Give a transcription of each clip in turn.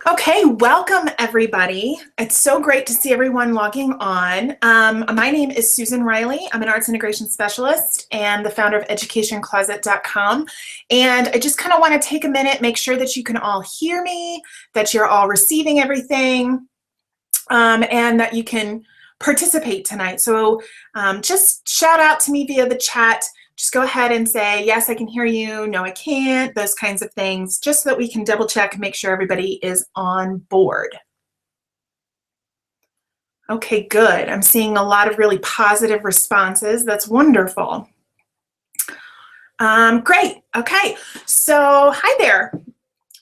Okay, welcome everybody. It's so great to see everyone logging on. My name is Susan Riley. I'm an arts integration specialist and the founder of educationcloset.com. And I just kind of want to take a minute, make sure that you can all hear me, that you're all receiving everything, and that you can participate tonight. So just shout out to me via the chat. Just go ahead and say, yes, I can hear you, no, I can't, those kinds of things, just so that we can double check and make sure everybody is on board. Okay, good. I'm seeing a lot of really positive responses. That's wonderful. Great. Okay, so hi there.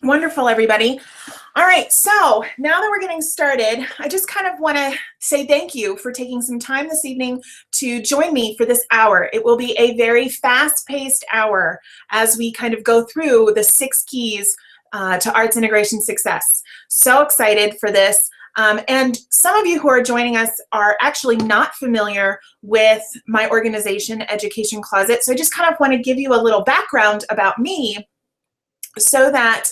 Wonderful, everybody. All right, so now that we're getting started, I just kind of want to say thank you for taking some time this evening to join me for this hour. It will be a very fast-paced hour as we kind of go through the 6 keys to arts integration success. So excited for this. And some of you who are joining us are actually not familiar with my organization, Education Closet. So I just kind of want to give you a little background about me, so that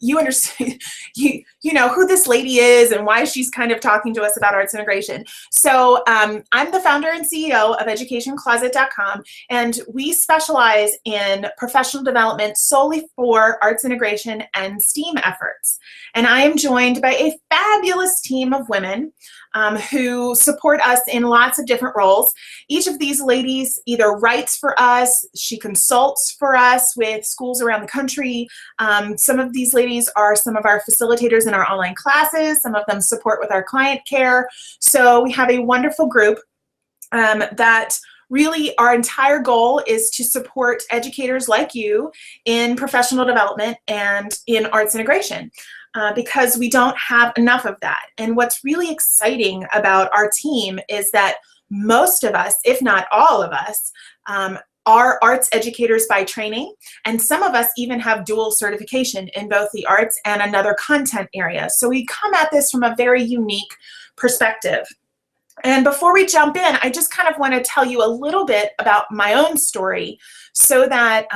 you understand, you know who this lady is and why she's kind of talking to us about arts integration. So I'm the founder and CEO of educationcloset.com, and we specialize in professional development solely for arts integration and STEAM efforts. And I am joined by a fabulous team of women who support us in lots of different roles. Each of these ladies either writes for us, she consults for us with schools around the country. Some of these ladies are some of our facilitators in our online classes. Some of them support with our client care. So we have a wonderful group that really our entire goal is to support educators like you in professional development and in arts integration. Because we don't have enough of that. And what's really exciting about our team is that most of us, if not all of us, are arts educators by training, and some of us even have dual certification in both the arts and another content area. So we come at this from a very unique perspective. And before we jump in, I just kind of want to tell you a little bit about my own story, so that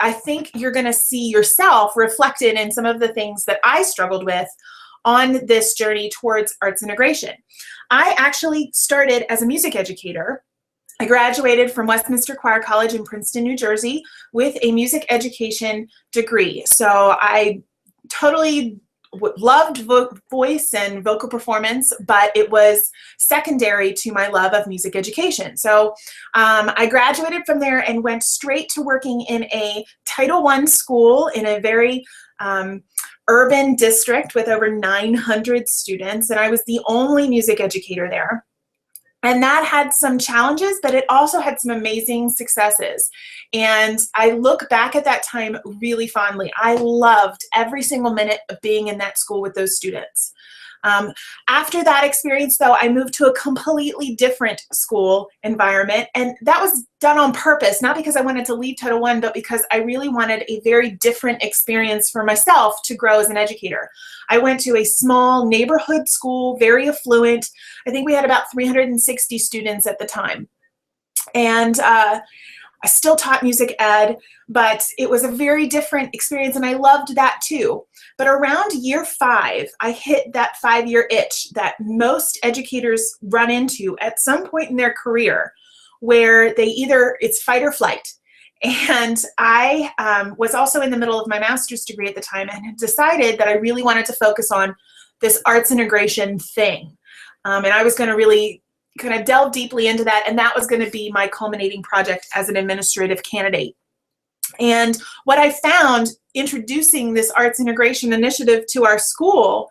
I think you're going to see yourself reflected in some of the things that I struggled with on this journey towards arts integration. I actually started as a music educator. I graduated from Westminster Choir College in Princeton, New Jersey, with a music education degree. So I totally loved voice and vocal performance, but it was secondary to my love of music education. So I graduated from there and went straight to working in a Title I school in a very urban district with over 900 students, and I was the only music educator there. And that had some challenges, but it also had some amazing successes. And I look back at that time really fondly. I loved every single minute of being in that school with those students. After that experience, though, I moved to a completely different school environment, and that was done on purpose, not because I wanted to leave Title I, but because I really wanted a very different experience for myself to grow as an educator. I went to a small neighborhood school, very affluent. I think we had about 360 students at the time. And I still taught music ed, but it was a very different experience, and I loved that too. But around year 5, I hit that 5-year itch that most educators run into at some point in their career, where they either, it's fight or flight. And I was also in the middle of my master's degree at the time and had decided that I really wanted to focus on this arts integration thing. And I was going to really kind of delve deeply into that, and that was going to be my culminating project as an administrative candidate. And what I found introducing this arts integration initiative to our school,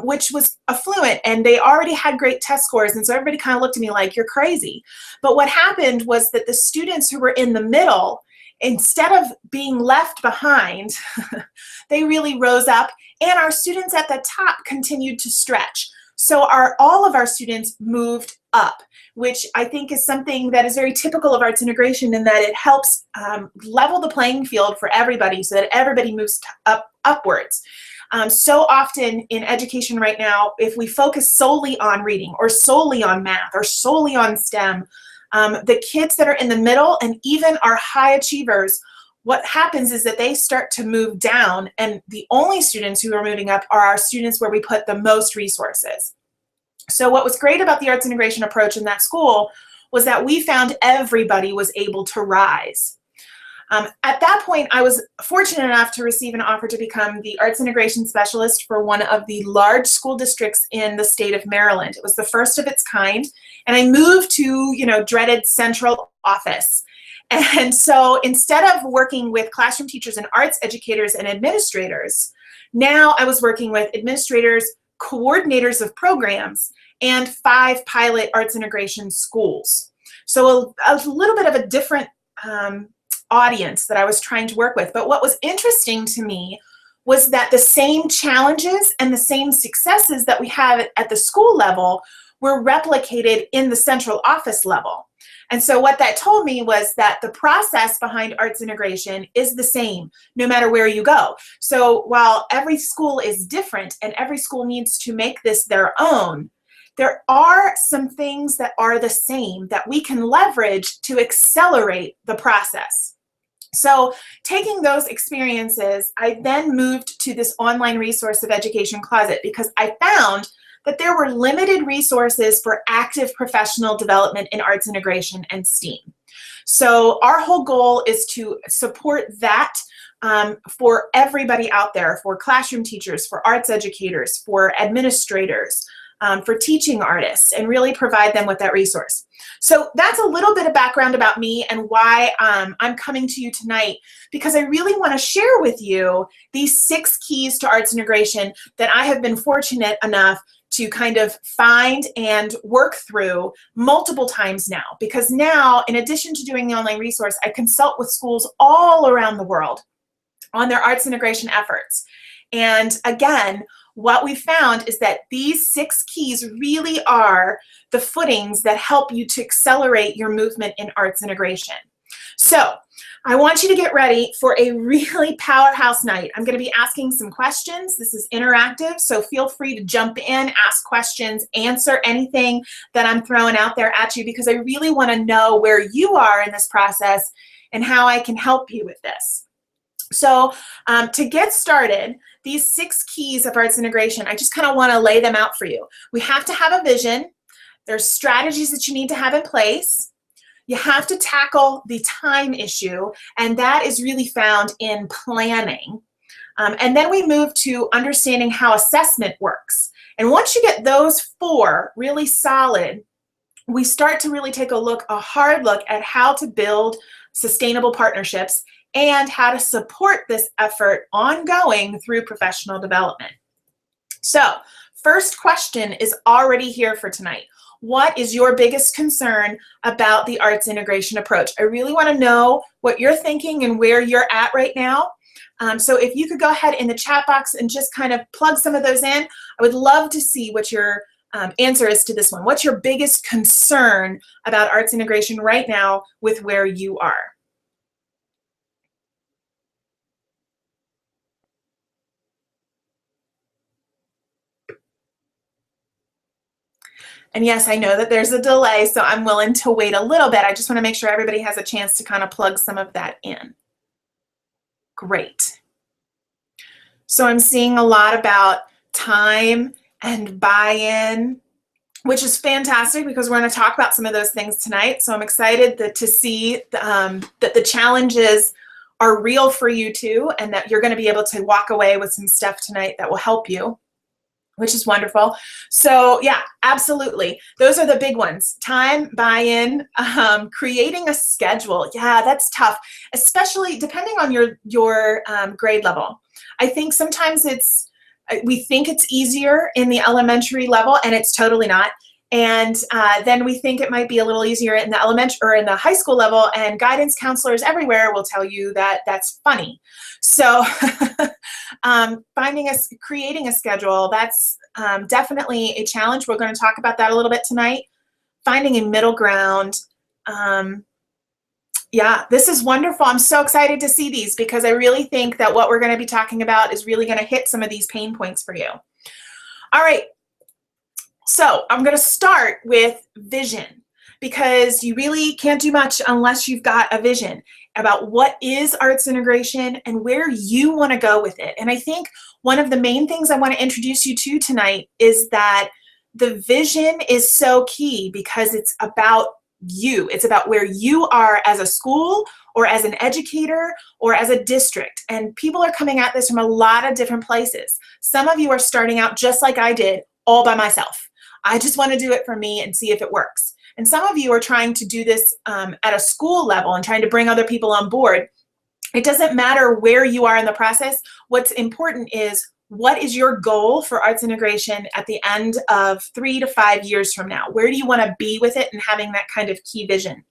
which was affluent, and they already had great test scores, and so everybody kind of looked at me like, you're crazy. But what happened was that the students who were in the middle, instead of being left behind, they really rose up, and our students at the top continued to stretch. So all of our students moved up, which I think is something that is very typical of arts integration, in that it helps level the playing field for everybody so that everybody moves upwards. So often in education right now, if we focus solely on reading or solely on math or solely on STEM, the kids that are in the middle and even our high achievers what happens is that they start to move down, and the only students who are moving up are our students where we put the most resources. So what was great about the arts integration approach in that school was that we found everybody was able to rise. At that point, I was fortunate enough to receive an offer to become the arts integration specialist for one of the large school districts in the state of Maryland. It was the first of its kind, and I moved to, dreaded central office. And so instead of working with classroom teachers and arts educators and administrators, now I was working with administrators, coordinators of programs, and 5 pilot arts integration schools. So a little bit of a different audience that I was trying to work with. But what was interesting to me was that the same challenges and the same successes that we have at the school level were replicated in the central office level. And so what that told me was that the process behind arts integration is the same no matter where you go. So while every school is different and every school needs to make this their own, there are some things that are the same that we can leverage to accelerate the process. So taking those experiences, I then moved to this online resource of Education Closet because I found that there were limited resources for active professional development in arts integration and STEAM. So our whole goal is to support that for everybody out there, for classroom teachers, for arts educators, for administrators, for teaching artists, and really provide them with that resource. So that's a little bit of background about me and why I'm coming to you tonight, because I really want to share with you these 6 keys to arts integration that I have been fortunate enough to kind of find and work through multiple times now. Because now, in addition to doing the online resource, I consult with schools all around the world on their arts integration efforts. And again, what we found is that these 6 keys really are the footings that help you to accelerate your movement in arts integration. So I want you to get ready for a really powerhouse night. I'm going to be asking some questions. This is interactive, so feel free to jump in, ask questions, answer anything that I'm throwing out there at you, because I really want to know where you are in this process and how I can help you with this. So to get started, these 6 keys of arts integration, I just kind of want to lay them out for you. We have to have a vision. There's strategies that you need to have in place. You have to tackle the time issue, and that is really found in planning. And then we move to understanding how assessment works. And once you get those 4 really solid, we start to really take a hard look at how to build sustainable partnerships and how to support this effort ongoing through professional development. So, first question is already here for tonight. What is your biggest concern about the arts integration approach? I really want to know what you're thinking and where you're at right now. So if you could go ahead in the chat box and just kind of plug some of those in, I would love to see what your answer is to this one. What's your biggest concern about arts integration right now with where you are? And yes, I know that there's a delay, so I'm willing to wait a little bit. I just want to make sure everybody has a chance to kind of plug some of that in. Great. So I'm seeing a lot about time and buy-in, which is fantastic because we're going to talk about some of those things tonight. So I'm excited to see that the challenges are real for you too, and that you're going to be able to walk away with some stuff tonight that will help you, which is wonderful. So yeah, absolutely. Those are the big ones. Time, buy-in, creating a schedule. Yeah, that's tough, especially depending on your grade level. I think sometimes we think it's easier in the elementary level, and it's totally not. And then we think it might be a little easier in the elementary or in the high school level, and guidance counselors everywhere will tell you that that's funny. So creating a schedule, that's definitely a challenge. We're going to talk about that a little bit tonight. Finding a middle ground. Yeah, this is wonderful. I'm so excited to see these because I really think that what we're going to be talking about is really going to hit some of these pain points for you. All right. So I'm going to start with vision, because you really can't do much unless you've got a vision about what is arts integration and where you want to go with it. And I think one of the main things I want to introduce you to tonight is that the vision is so key because it's about you. It's about where you are as a school or as an educator or as a district. And people are coming at this from a lot of different places. Some of you are starting out just like I did, all by myself. I just want to do it for me and see if it works. And some of you are trying to do this at a school level and trying to bring other people on board. It doesn't matter where you are in the process. What's important is, what is your goal for arts integration at the end of 3 to 5 years from now? Where do you want to be with it and having that kind of key vision?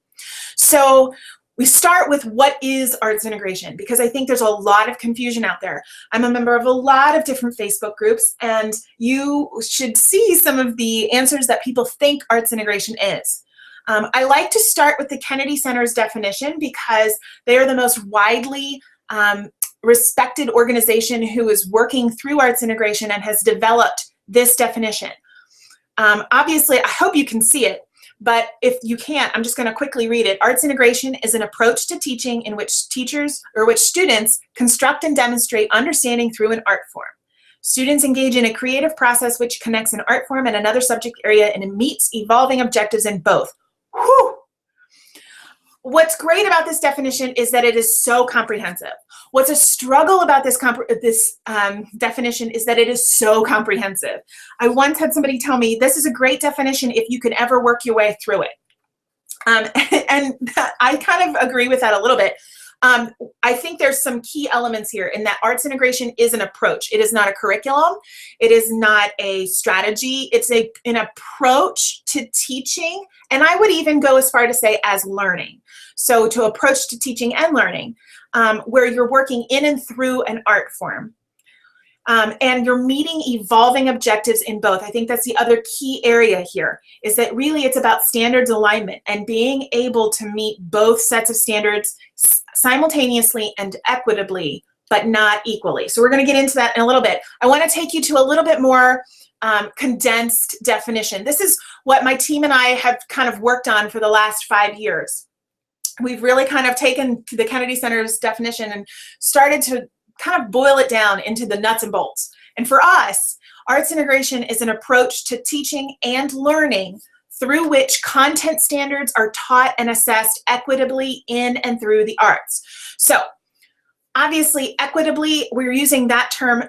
So we start with what is arts integration, because I think there's a lot of confusion out there. I'm a member of a lot of different Facebook groups, and you should see some of the answers that people think arts integration is. I like to start with the Kennedy Center's definition because they are the most widely respected organization who is working through arts integration and has developed this definition. Obviously, I hope you can see it, but if you can't, I'm just going to quickly read it. Arts integration is an approach to teaching in which teachers or which students construct and demonstrate understanding through an art form. Students engage in a creative process which connects an art form and another subject area and meets evolving objectives in both. Whew. What's great about this definition is that it is so comprehensive. What's a struggle about this definition is that it is so comprehensive. I once had somebody tell me, this is a great definition if you can ever work your way through it. And I kind of agree with that a little bit. I think there's some key elements here in that arts integration is an approach. It is not a curriculum. It is not a strategy. It's an approach to teaching, and I would even go as far to say as learning. So to approach to teaching and learning, where you're working in and through an art form. And you're meeting evolving objectives in both. I think that's the other key area here, is that really it's about standards alignment and being able to meet both sets of standards simultaneously and equitably, but not equally. So we're going to get into that in a little bit. I want to take you to a little bit more condensed definition. This is what my team and I have kind of worked on for the last 5 years. We've really kind of taken the Kennedy Center's definition and started to kind of boil it down into the nuts and bolts. And for us, arts integration is an approach to teaching and learning through which content standards are taught and assessed equitably in and through the arts. So obviously, equitably, we're using that term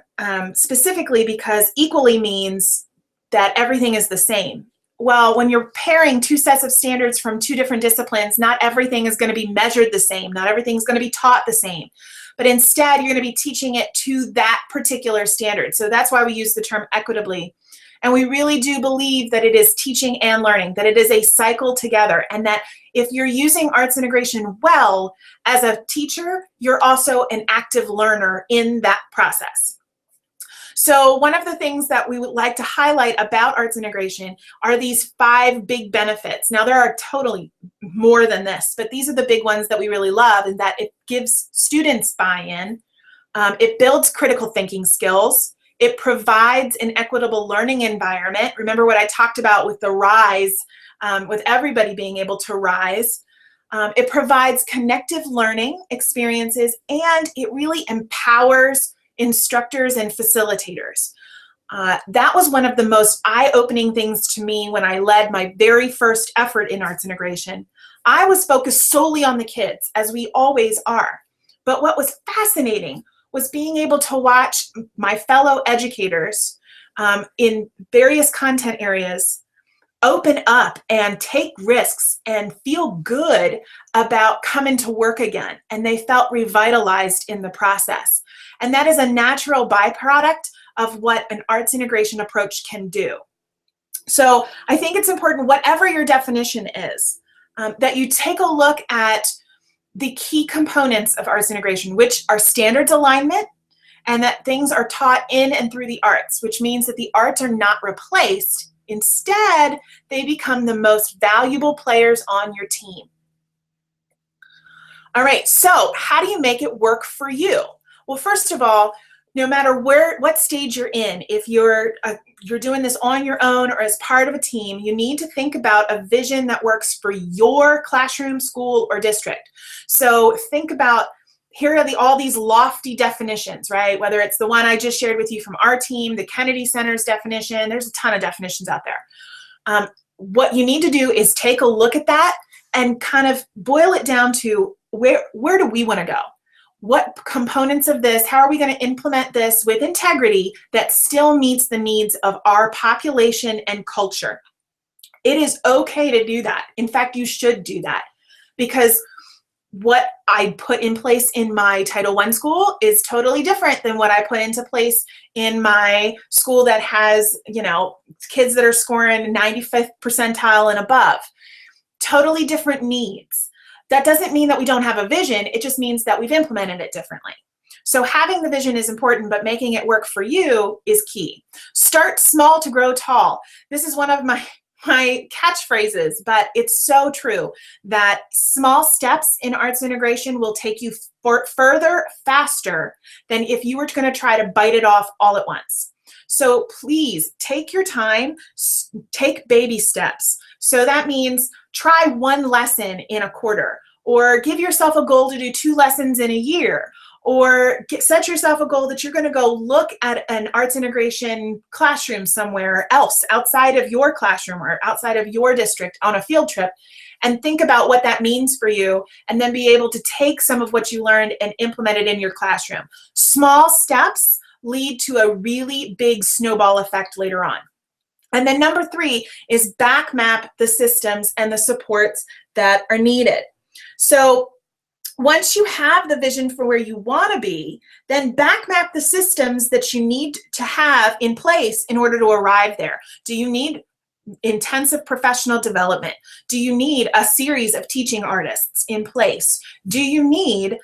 specifically because equally means that everything is the same. Well, when you're pairing two sets of standards from two different disciplines, not everything is going to be measured the same. Not everything's going to be taught the same. But instead, you're going to be teaching it to that particular standard. So that's why we use the term equitably. And we really do believe that it is teaching and learning, that it is a cycle together, and that if you're using arts integration well as a teacher, you're also an active learner in that process. So one of the things that we would like to highlight about arts integration are these 5 big benefits. Now, there are totally more than this, but these are the big ones that we really love, and that it gives students buy-in, it builds critical thinking skills, it provides an equitable learning environment. Remember what I talked about with the rise, with everybody being able to rise. It provides connective learning experiences, and it really empowers instructors and facilitators. That was one of the most eye-opening things to me when I led my very first effort in arts integration. I was focused solely on the kids, as we always are. But what was fascinating was being able to watch my fellow educators in various content areas open up and take risks and feel good about coming to work again. And they felt revitalized in the process. And that is a natural byproduct of what an arts integration approach can do. So I think it's important, whatever your definition is, that you take a look at the key components of arts integration, which are standards alignment, and that things are taught in and through the arts, which means that the arts are not replaced. Instead, they become the most valuable players on your team. All right, so how do you make it work for you? Well, first of all, no matter what stage you're in, if you're doing this on your own or as part of a team, you need to think about a vision that works for your classroom, school, or district. So think about, here are all these lofty definitions, right? Whether it's the one I just shared with you from our team, the Kennedy Center's definition, there's a ton of definitions out there. What you need to do is take a look at that and kind of boil it down to where do we want to go? What components of this, how are we going to implement this with integrity that still meets the needs of our population and culture? It is okay to do that. In fact, you should do that, because what I put in place in my Title I school is totally different than what I put into place in my school that has, you know, kids that are scoring 95th percentile and above. Totally different needs. That doesn't mean that we don't have a vision. It just means that we've implemented it differently. So having the vision is important, but making it work for you is key. Start small to grow tall. This is one of my catchphrases, but it's so true that small steps in arts integration will take you further faster than if you were going to try to bite it off all at once. So please take your time, take baby steps. So that means try one lesson in a quarter, or give yourself a goal to do 2 lessons in a year, or set yourself a goal that you're going to go look at an arts integration classroom somewhere else outside of your classroom or outside of your district on a field trip, and think about what that means for you, and then be able to take some of what you learned and implement it in your classroom. Small steps lead to a really big snowball effect later on. And then number 3 is back map the systems and the supports that are needed. So once you have the vision for where you want to be, then back map the systems that you need to have in place in order to arrive there. Do you need intensive professional development? Do you need a series of teaching artists in place? Do you need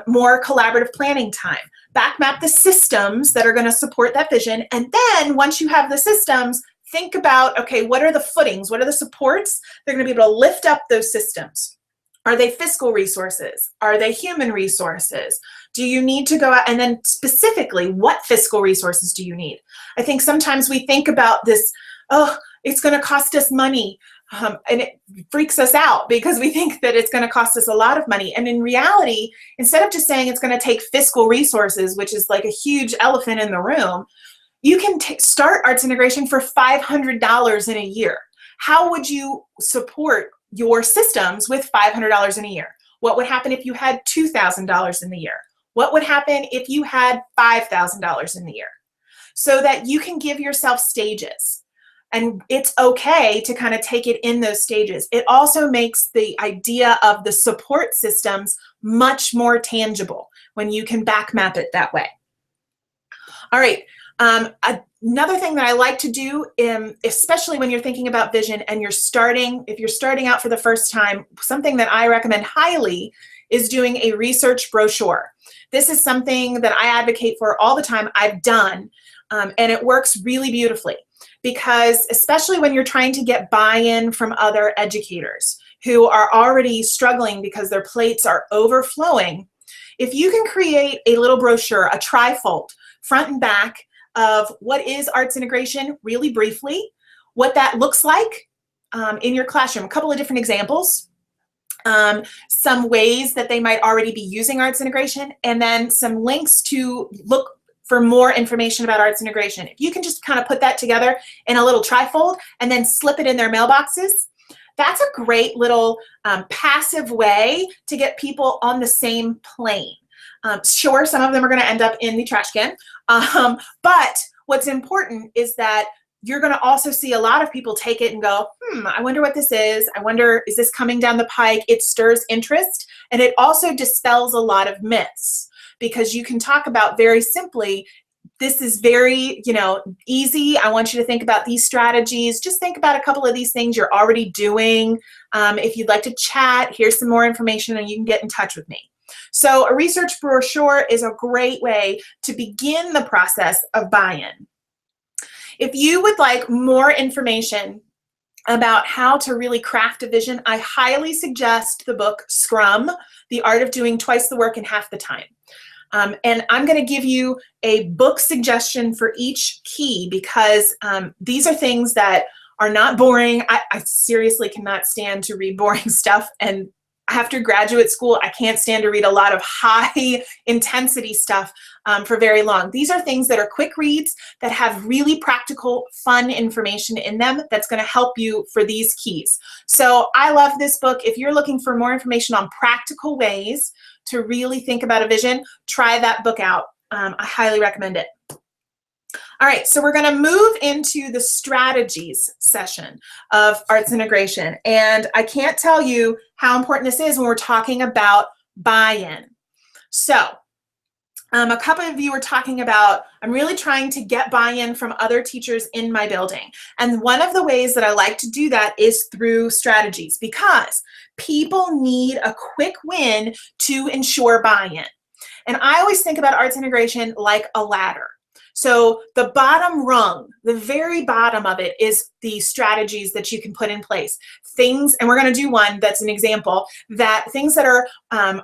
more collaborative planning time? Back map the systems that are going to support that vision. And then once you have the systems, think about, okay, what are the footings? What are the supports? They're going to be able to lift up those systems. Are they fiscal resources? Are they human resources? Do you need to go out, and then specifically, what fiscal resources do you need? I think sometimes we think about this, oh, it's going to cost us money, and it freaks us out because we think that it's going to cost us a lot of money. And in reality, instead of just saying it's going to take fiscal resources, which is like a huge elephant in the room, you can start arts integration for $500 in a year. How would you support your systems with $500 in a year? What would happen if you had $2,000 in the year? What would happen if you had $5,000 in the year? So that you can give yourself stages. And it's okay to kind of take it in those stages. It also makes the idea of the support systems much more tangible when you can back map it that way. All right. Another thing that I like to do, especially when you're thinking about vision and if you're starting out for the first time, something that I recommend highly is doing a research brochure. This is something that I advocate for all the time. I've done, and it works really beautifully, because especially when you're trying to get buy-in from other educators who are already struggling because their plates are overflowing, if you can create a little brochure, a trifold, front and back, of what is arts integration, really briefly, what that looks like in your classroom, a couple of different examples, some ways that they might already be using arts integration, and then some links to look for more information about arts integration. If you can just kind of put that together in a little trifold and then slip it in their mailboxes, that's a great little passive way to get people on the same plane. Sure, some of them are going to end up in the trash can, but what's important is that you're going to also see a lot of people take it and go, I wonder what this is. I wonder, is this coming down the pike? It stirs interest, and it also dispels a lot of myths, because you can talk about very simply, this is very, easy. I want you to think about these strategies. Just think about a couple of these things you're already doing. If you'd like to chat, here's some more information, and you can get in touch with me. So a research brochure is a great way to begin the process of buy-in. If you would like more information about how to really craft a vision, I highly suggest the book Scrum: The Art of Doing Twice the Work in Half the Time. And I'm going to give you a book suggestion for each key because these are things that are not boring. I seriously cannot stand to read boring stuff. And after graduate school, I can't stand to read a lot of high intensity stuff for very long. These are things that are quick reads that have really practical, fun information in them that's going to help you for these keys. So I love this book. If you're looking for more information on practical ways to really think about a vision, try that book out. I highly recommend it. All right, so we're going to move into the strategies session of arts integration. And I can't tell you how important this is when we're talking about buy-in. So a couple of you were talking about, I'm really trying to get buy-in from other teachers in my building. And one of the ways that I like to do that is through strategies, because people need a quick win to ensure buy-in. And I always think about arts integration like a ladder. So the bottom rung, the very bottom of it, is the strategies that you can put in place. Things, and we're going to do one that's an example, that things that are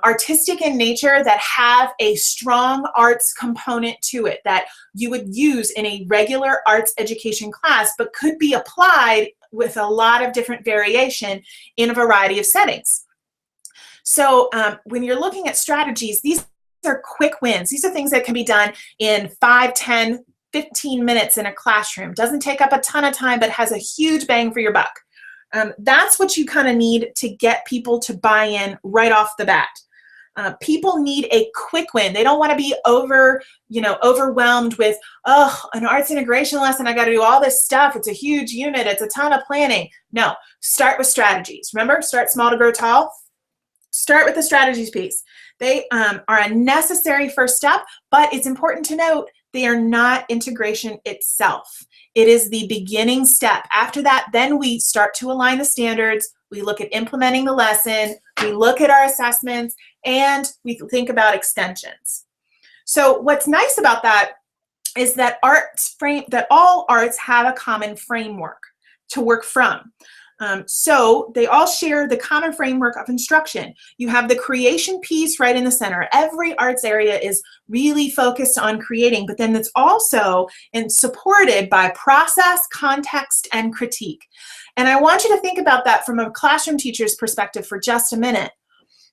artistic in nature that have a strong arts component to it that you would use in a regular arts education class, but could be applied with a lot of different variation in a variety of settings. So when you're looking at strategies, these are quick wins. These are things that can be done in 5, 10, 15 minutes in a classroom. Doesn't take up a ton of time, but has a huge bang for your buck. That's what you kind of need to get people to buy in right off the bat. People need a quick win. They don't want to be overwhelmed with, oh, an arts integration lesson, I got to do all this stuff. It's a huge unit. It's a ton of planning. No, start with strategies. Remember, start small to grow tall. Start with the strategies piece. They are a necessary first step, but it's important to note they are not integration itself. It is the beginning step. After that, then we start to align the standards. We look at implementing the lesson. We look at our assessments, and we think about extensions. So what's nice about that is that all arts have a common framework to work from. So they all share the common framework of instruction. You have the creation piece right in the center. Every arts area is really focused on creating, but then it's also supported by process, context, and critique. And I want you to think about that from a classroom teacher's perspective for just a minute,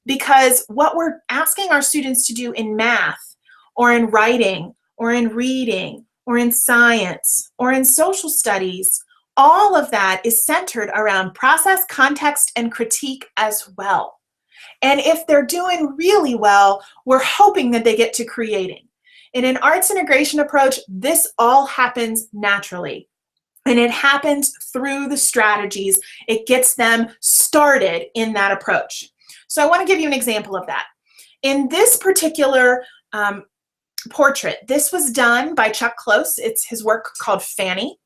because what we're asking our students to do in math or in writing or in reading or in science or in social studies, all of that is centered around process, context, and critique as well. And if they're doing really well, we're hoping that they get to creating. In an arts integration approach, this all happens naturally. And it happens through the strategies. It gets them started in that approach. So I want to give you an example of that. In this particular portrait, this was done by Chuck Close. It's his work called Fanny.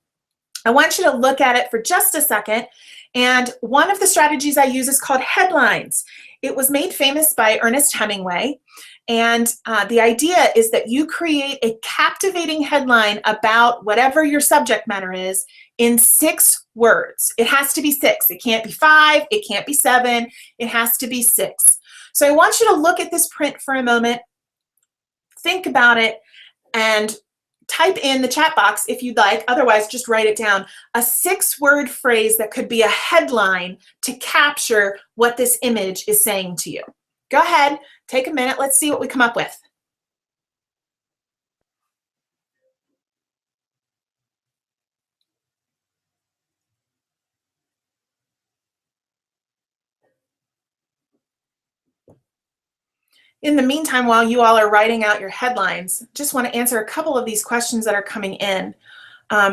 I want you to look at it for just a second. And one of the strategies I use is called headlines. It was made famous by Ernest Hemingway. And the idea is that you create a captivating headline about whatever your subject matter is in 6 words. It has to be 6. It can't be 5. It can't be 7. It has to be 6. So I want you to look at this print for a moment, think about it, and type in the chat box if you'd like. Otherwise, just write it down. A 6-word phrase that could be a headline to capture what this image is saying to you. Go ahead, take a minute. Let's see what we come up with. In the meantime, while you all are writing out your headlines, just want to answer a couple of these questions that are coming in.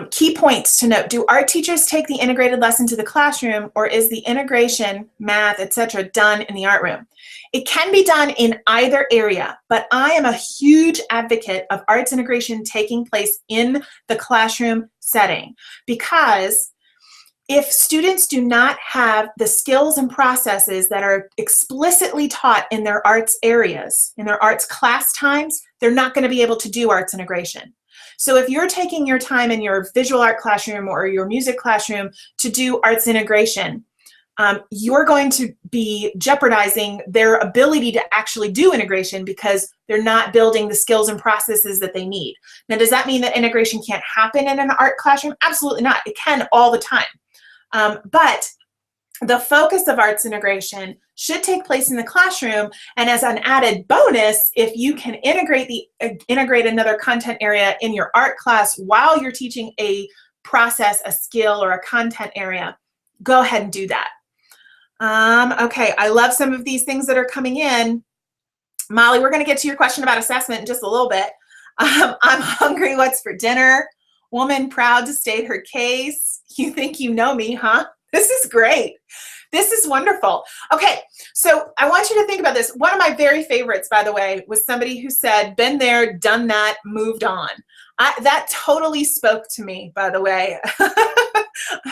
Key points to note: do art teachers take the integrated lesson to the classroom, or is the integration, math, etc., done in the art room? It can be done in either area, but I am a huge advocate of arts integration taking place in the classroom setting, because if students do not have the skills and processes that are explicitly taught in their arts areas, in their arts class times, they're not going to be able to do arts integration. So if you're taking your time in your visual art classroom or your music classroom to do arts integration, you're going to be jeopardizing their ability to actually do integration because they're not building the skills and processes that they need. Now, does that mean that integration can't happen in an art classroom? Absolutely not. It can all the time. But the focus of arts integration should take place in the classroom, and as an added bonus, if you can integrate another content area in your art class while you're teaching a process, a skill, or a content area, go ahead and do that. Okay, I love some of these things that are coming in. Molly, we're going to get to your question about assessment in just a little bit. I'm hungry. What's for dinner? Woman proud to state her case. You think you know me, huh? This is great. This is wonderful. Okay, so I want you to think about this. One of my very favorites, by the way, was somebody who said, been there, done that, moved on. That totally spoke to me, by the way,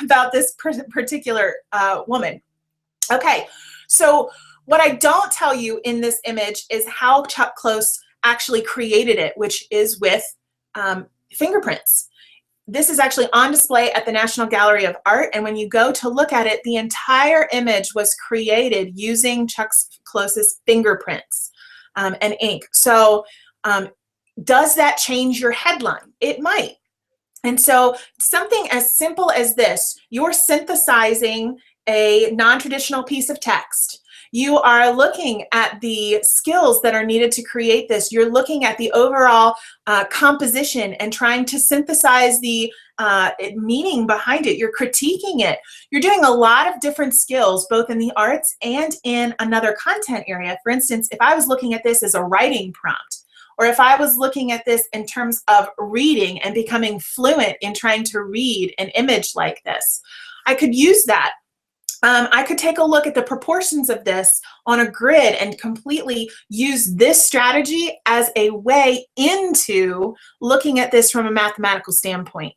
about this particular woman. Okay, so what I don't tell you in this image is how Chuck Close actually created it, which is with fingerprints. This is actually on display at the National Gallery of Art, and when you go to look at it, the entire image was created using Chuck Close's fingerprints and ink. So does that change your headline? It might. And so something as simple as this, you're synthesizing a non-traditional piece of text. You are looking at the skills that are needed to create this. You're looking at the overall composition and trying to synthesize the meaning behind it. You're critiquing it. You're doing a lot of different skills, both in the arts and in another content area. For instance, if I was looking at this as a writing prompt, or if I was looking at this in terms of reading and becoming fluent in trying to read an image like this, I could use that. I could take a look at the proportions of this on a grid and completely use this strategy as a way into looking at this from a mathematical standpoint.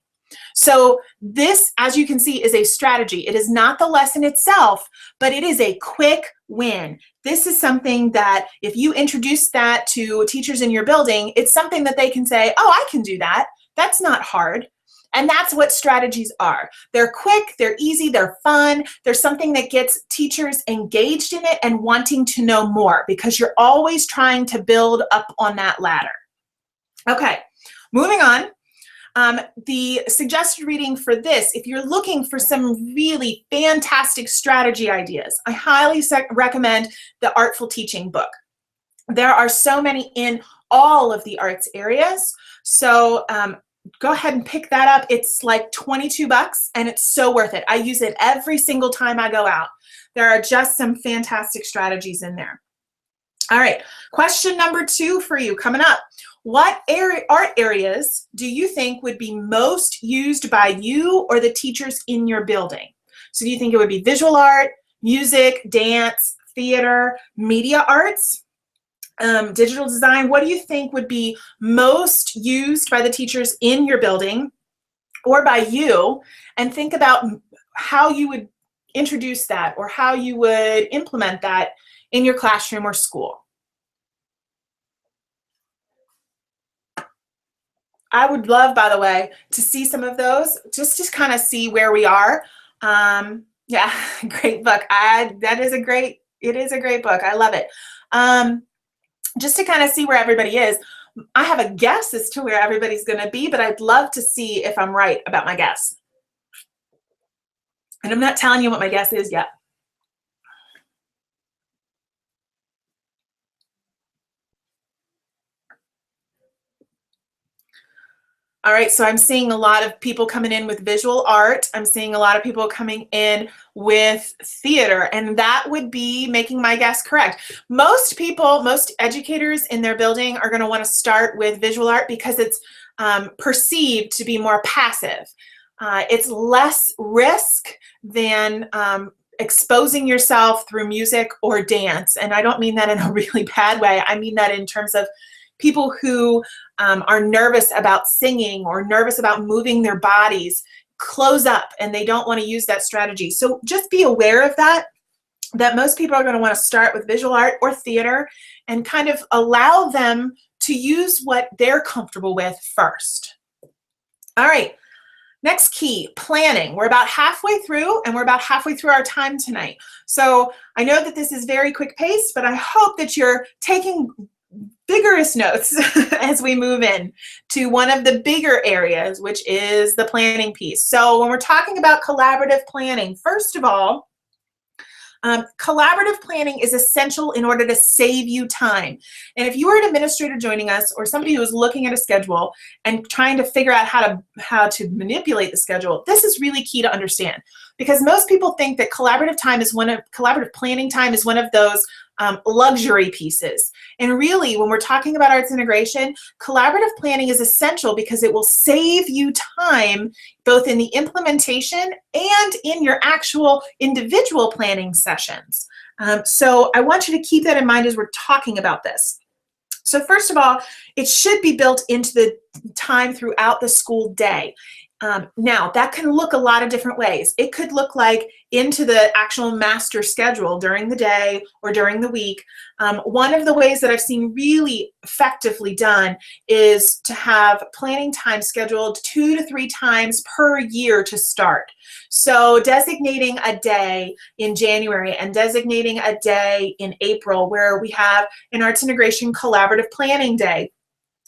So this, as you can see, is a strategy. It is not the lesson itself, but it is a quick win. This is something that if you introduce that to teachers in your building, it's something that they can say, oh, I can do that. That's not hard. And that's what strategies are. They're quick, they're easy, they're fun. There's something that gets teachers engaged in it and wanting to know more because you're always trying to build up on that ladder. Okay, moving on. The suggested reading for this, if you're looking for some really fantastic strategy ideas, I highly recommend the Artful Teaching book. There are so many in all of the arts areas. So go ahead and pick that up. It's like 22 bucks and it's so worth it. I use it every single time I go out. There are just some fantastic strategies in there. All right, question number 2 for you coming up. What art areas do you think would be most used by you or the teachers in your building? So do you think it would be visual art, music, dance, theater, media arts? Digital design? What do you think would be most used by the teachers in your building or by you? And think about how you would introduce that or how you would implement that in your classroom or school. I would love, by the way, to see some of those, just to kind of see where we are. Yeah, great book. It is a great book. I love it. Just to kind of see where everybody is. I have a guess as to where everybody's going to be, but I'd love to see if I'm right about my guess. And I'm not telling you what my guess is yet. All right, so I'm seeing a lot of people coming in with visual art. I'm seeing a lot of people coming in with theater, and that would be making my guess correct. Most people, most educators in their building are going to want to start with visual art because it's perceived to be more passive. It's less risk than exposing yourself through music or dance, and I don't mean that in a really bad way. I mean that in terms of people who are nervous about singing or nervous about moving their bodies close up and they don't want to use that strategy. So just be aware of that most people are going to want to start with visual art or theater and kind of allow them to use what they're comfortable with first. All right, Next key, planning. We're about halfway through, and we're about halfway through our time tonight. So I know that this is very quick paced, but I hope that you're taking vigorous notes as we move in to one of the bigger areas, which is the planning piece. So when we're talking about collaborative planning, first of all, collaborative planning is essential in order to save you time. And if you are an administrator joining us or somebody who is looking at a schedule and trying to figure out how to manipulate the schedule, this is really key to understand, because most people think that collaborative planning time is one of those luxury pieces. And really, when we're talking about arts integration, collaborative planning is essential because it will save you time both in the implementation and in your actual individual planning sessions. So I want you to keep that in mind as we're talking about this. So first of all, it should be built into the time throughout the school day. Now, that can look a lot of different ways. It could look like into the actual master schedule during the day or during the week. One of the ways that I've seen really effectively done is to have planning time scheduled 2 to 3 times per year to start. So designating a day in January and designating a day in April where we have an Arts Integration Collaborative Planning Day.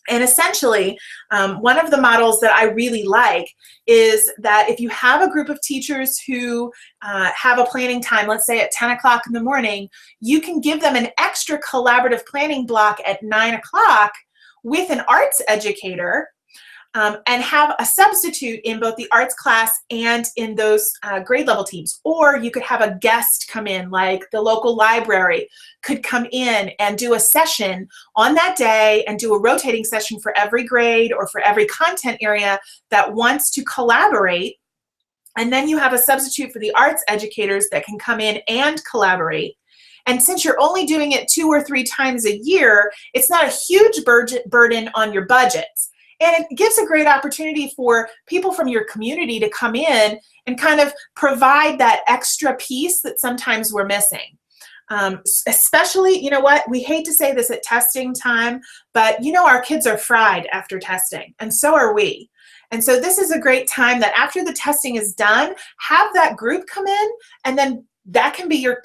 And essentially, one of the models that I really like is that if you have a group of teachers who have a planning time, let's say at 10 o'clock in the morning, you can give them an extra collaborative planning block at 9 o'clock with an arts educator, and have a substitute in both the arts class and in those grade level teams. Or you could have a guest come in, like the local library could come in and do a session on that day and do a rotating session for every grade or for every content area that wants to collaborate. And then you have a substitute for the arts educators that can come in and collaborate. And since you're only doing it 2 or 3 times a year, it's not a huge burden on your budgets. And it gives a great opportunity for people from your community to come in and kind of provide that extra piece that sometimes we're missing. Especially, you know what, we hate to say this at testing time, but you know our kids are fried after testing, and so are we. And so this is a great time that after the testing is done, have that group come in, and then that can be your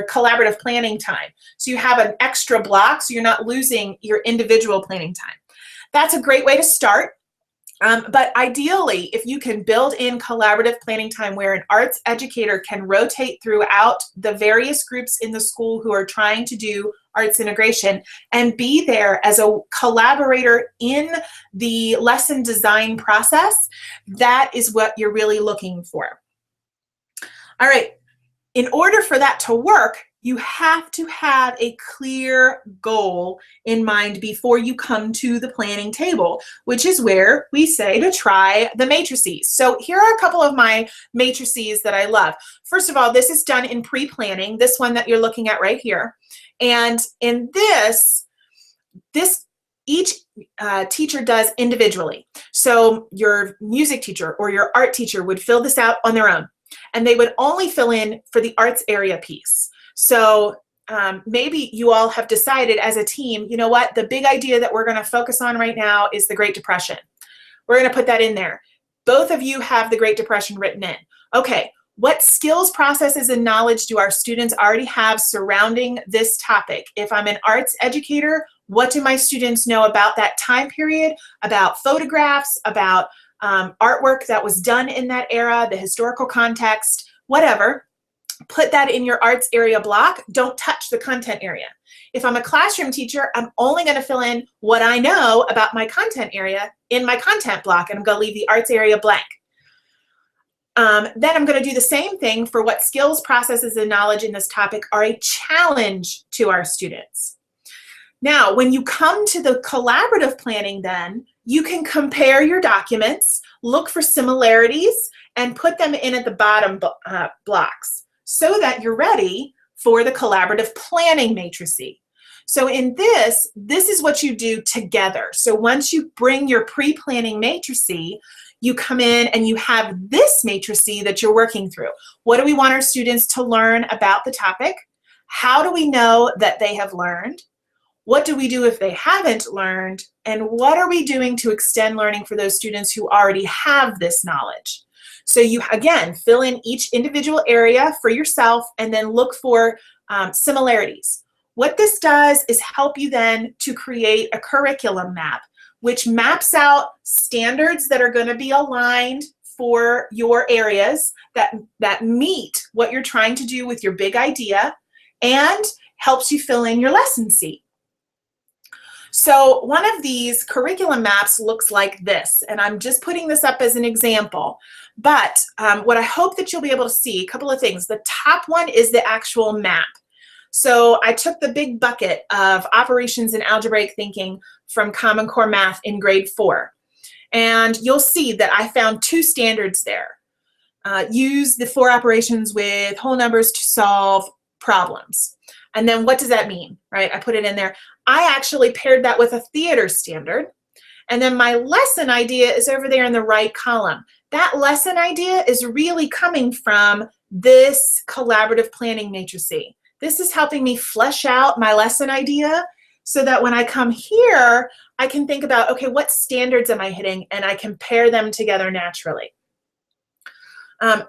collaborative planning time. So you have an extra block, so you're not losing your individual planning time. That's a great way to start. But ideally, if you can build in collaborative planning time where an arts educator can rotate throughout the various groups in the school who are trying to do arts integration and be there as a collaborator in the lesson design process, that is what you're really looking for. All right, in order for that to work, you have to have a clear goal in mind before you come to the planning table, which is where we say to try the matrices. So here are a couple of my matrices that I love. First of all, this is done in pre-planning, this one that you're looking at right here. And in this each teacher does individually. So your music teacher or your art teacher would fill this out on their own, and they would only fill in for the arts area piece. So maybe you all have decided as a team, you know what, the big idea that we're going to focus on right now is the Great Depression. We're going to put that in there. Both of you have the Great Depression written in. Okay, what skills, processes, and knowledge do our students already have surrounding this topic? If I'm an arts educator, what do my students know about that time period, about photographs, about artwork that was done in that era, the historical context, whatever? Put that in your arts area block. Don't touch the content area. If I'm a classroom teacher, I'm only going to fill in what I know about my content area in my content block, and I'm going to leave the arts area blank. Then I'm going to do the same thing for what skills, processes, and knowledge in this topic are a challenge to our students. Now, when you come to the collaborative planning, then you can compare your documents, look for similarities, and put them in at the bottom blocks, so that you're ready for the collaborative planning matrice. So in this is what you do together. So once you bring your pre-planning matrice, you come in and you have this matrice that you're working through. What do we want our students to learn about the topic? How do we know that they have learned? What do we do if they haven't learned? And what are we doing to extend learning for those students who already have this knowledge? So you, again, fill in each individual area for yourself and then look for similarities. What this does is help you then to create a curriculum map, which maps out standards that are going to be aligned for your areas that meet what you're trying to do with your big idea, and helps you fill in your lesson seat. So one of these curriculum maps looks like this, and I'm just putting this up as an example. But what I hope that you'll be able to see, a couple of things. The top one is the actual map. So I took the big bucket of operations and algebraic thinking from Common Core Math in grade 4. And you'll see that I found 2 standards there. Use the 4 operations with whole numbers to solve problems. And then what does that mean, right? I put it in there. I actually paired that with a theater standard. And then my lesson idea is over there in the right column. That lesson idea is really coming from this collaborative planning matrix. This is helping me flesh out my lesson idea so that when I come here, I can think about, okay, what standards am I hitting? And I can pair them together naturally.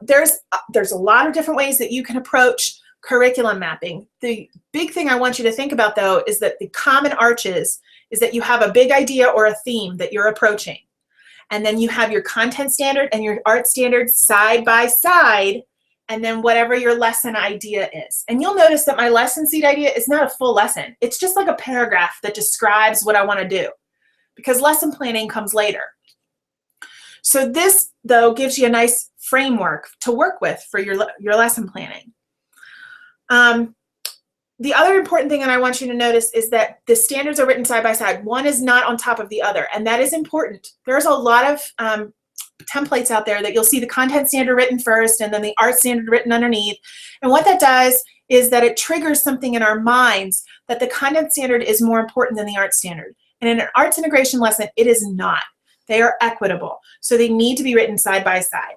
There's a lot of different ways that you can approach curriculum mapping. The big thing I want you to think about, though, is that the common arches is that you have a big idea or a theme that you're approaching. And then you have your content standard and your art standard side by side, and then whatever your lesson idea is. And you'll notice that my lesson seat idea is not a full lesson. It's just like a paragraph that describes what I want to do, because lesson planning comes later. So this, though, gives you a nice framework to work with for your lesson planning. The other important thing that I want you to notice is that the standards are written side by side. One is not on top of the other, and that is important. There's a lot of templates out there that you'll see the content standard written first and then the art standard written underneath. And what that does is that it triggers something in our minds that the content standard is more important than the art standard. And in an arts integration lesson, it is not. They are equitable. So they need to be written side by side.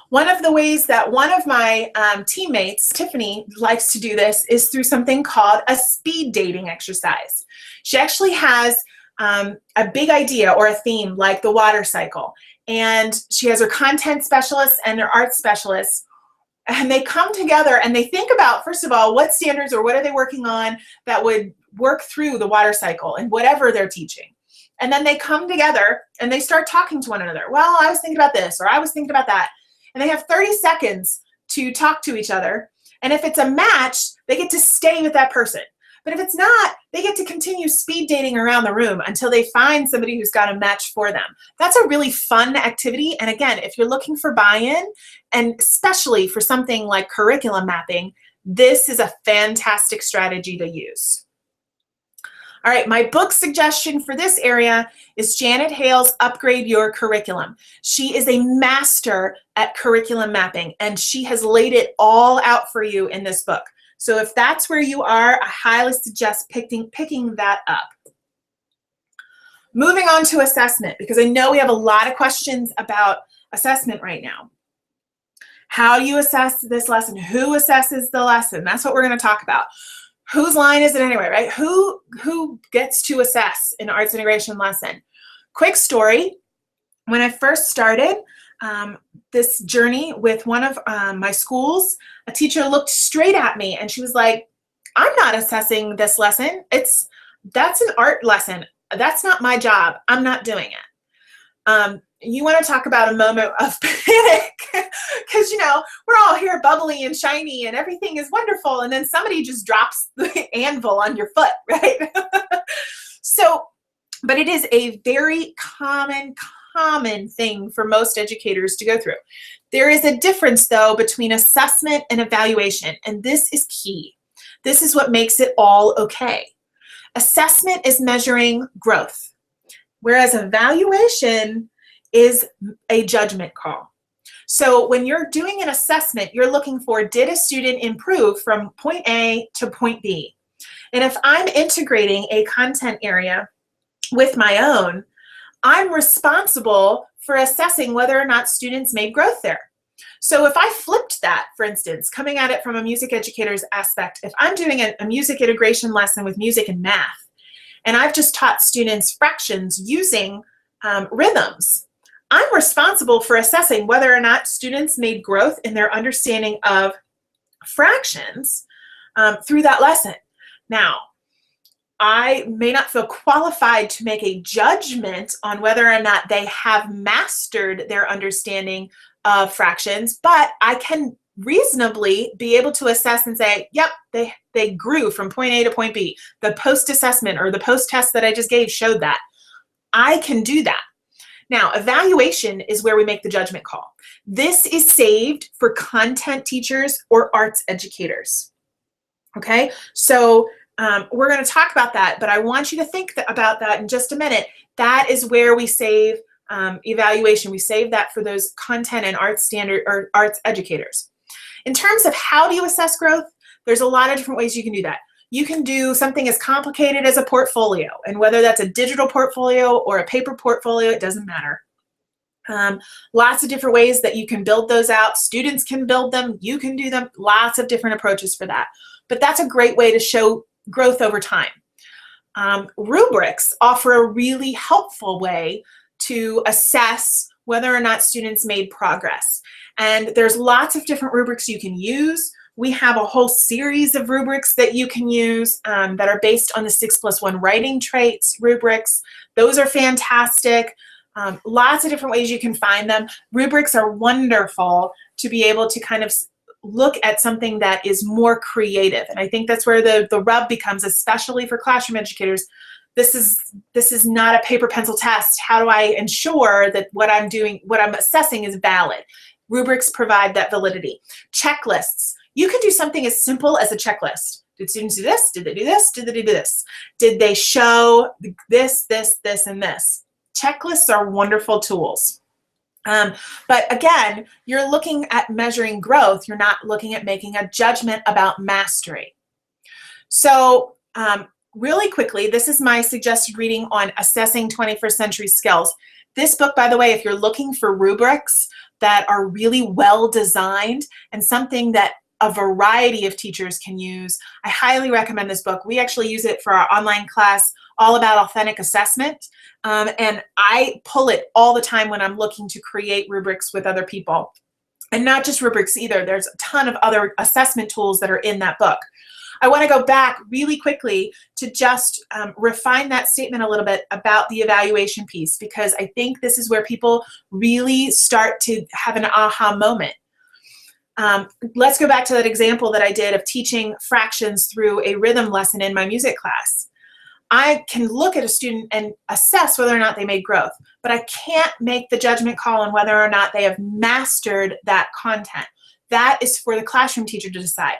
One of the ways that one of my teammates, Tiffany, likes to do this is through something called a speed dating exercise. She actually has a big idea or a theme like the water cycle. And she has her content specialists and her art specialists. And they come together and they think about, first of all, what standards or what are they working on that would work through the water cycle and whatever they're teaching. And then they come together and they start talking to one another. Well, I was thinking about this, or I was thinking about that. And they have 30 seconds to talk to each other. And if it's a match, they get to stay with that person. But if it's not, they get to continue speed dating around the room until they find somebody who's got a match for them. That's a really fun activity. And again, if you're looking for buy-in, and especially for something like curriculum mapping, this is a fantastic strategy to use. All right, my book suggestion for this area is Janet Hale's Upgrade Your Curriculum. She is a master at curriculum mapping, and she has laid it all out for you in this book. So if that's where you are, I highly suggest picking that up. Moving on to assessment, because I know we have a lot of questions about assessment right now. How do you assess this lesson? Who assesses the lesson? That's what we're going to talk about. Whose line is it anyway, right? Who gets to assess an arts integration lesson? Quick story. When I first started this journey with one of my schools, a teacher looked straight at me and she was like, I'm not assessing this lesson. That's an art lesson. That's not my job. I'm not doing it. You want to talk about a moment of panic, because, you know, we're all here bubbly and shiny and everything is wonderful, and then somebody just drops the anvil on your foot, right? So, but it is a very common thing for most educators to go through. There is a difference, though, between assessment and evaluation, and this is key. This is what makes it all okay. Assessment is measuring growth, whereas evaluation is a judgment call. So when you're doing an assessment, you're looking for, did a student improve from point A to point B? And if I'm integrating a content area with my own, I'm responsible for assessing whether or not students made growth there. So if I flipped that, for instance, coming at it from a music educator's aspect, if I'm doing a music integration lesson with music and math, and I've just taught students fractions using rhythms, I'm responsible for assessing whether or not students made growth in their understanding of fractions through that lesson. Now, I may not feel qualified to make a judgment on whether or not they have mastered their understanding of fractions, but I can reasonably be able to assess and say, yep, they grew from point A to point B. The post-assessment or the post-test that I just gave showed that. I can do that. Now, evaluation is where we make the judgment call. This is saved for content teachers or arts educators. Okay, so we're going to talk about that, but I want you to think about that in just a minute. That is where we save evaluation. We save that for those content and arts standard or arts educators. In terms of how do you assess growth, there's a lot of different ways you can do that. You can do something as complicated as a portfolio, and whether that's a digital portfolio or a paper portfolio, it doesn't matter. Lots of different ways that you can build those out. Students can build them, you can do them, lots of different approaches for that. But that's a great way to show growth over time. Rubrics offer a really helpful way to assess whether or not students made progress. And there's lots of different rubrics you can use. We have a whole series of rubrics that you can use that are based on the 6+1 writing traits rubrics. Those are fantastic. Lots of different ways you can find them. Rubrics are wonderful to be able to kind of look at something that is more creative. And I think that's where the rub becomes, especially for classroom educators. This is not a paper pencil test. How do I ensure that what I'm doing, what I'm assessing is valid? Rubrics provide that validity. Checklists. You can do something as simple as a checklist. Did students do this? Did they do this? Did they do this? Did they show this, this, this, and this? Checklists are wonderful tools. But again, you're looking at measuring growth. You're not looking at making a judgment about mastery. So really quickly, this is my suggested reading on assessing 21st century skills. This book, by the way, if you're looking for rubrics that are really well designed and something that a variety of teachers can use, I highly recommend this book. We actually use it for our online class, All About Authentic Assessment. And I pull it all the time when I'm looking to create rubrics with other people. And not just rubrics either. There's a ton of other assessment tools that are in that book. I want to go back really quickly to just refine that statement a little bit about the evaluation piece, because I think this is where people really start to have an aha moment. Let's go back to that example that I did of teaching fractions through a rhythm lesson in my music class. I can look at a student and assess whether or not they made growth, but I can't make the judgment call on whether or not they have mastered that content. That is for the classroom teacher to decide.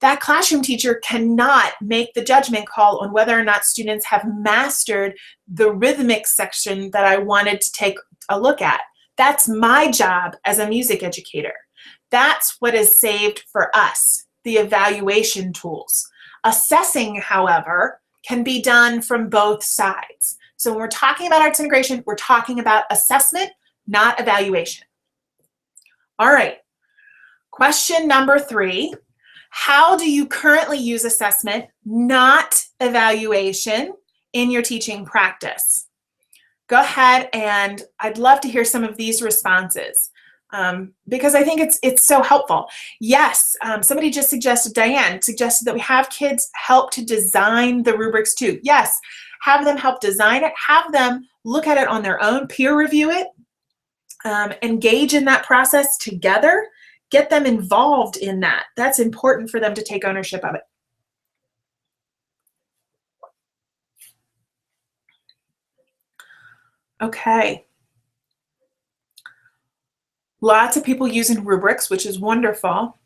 That classroom teacher cannot make the judgment call on whether or not students have mastered the rhythmic section that I wanted to take a look at. That's my job as a music educator. That's what is saved for us, the evaluation tools. Assessing, however, can be done from both sides. So when we're talking about arts integration, we're talking about assessment, not evaluation. All right, question number 3. How do you currently use assessment, not evaluation, in your teaching practice? Go ahead, and I'd love to hear some of these responses because I think it's so helpful. Yes, somebody just suggested, Diane suggested that we have kids help to design the rubrics too. Yes, have them help design it, have them look at it on their own, peer review it, engage in that process together. Get them involved in that. That's important for them to take ownership of it. Okay. Lots of people using rubrics, which is wonderful.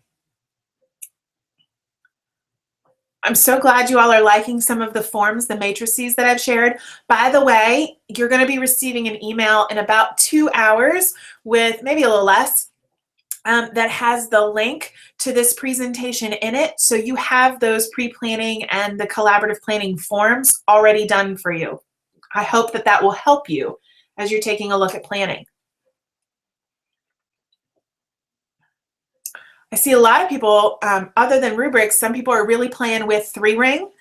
I'm so glad you all are liking some of the forms, the matrices that I've shared. By the way, you're going to be receiving an email in about 2 hours with maybe a little less that has the link to this presentation in it. So you have those pre-planning and the collaborative planning forms already done for you. I hope that that will help you as you're taking a look at planning. I see a lot of people, other than rubrics, some people are really playing with 3-ring,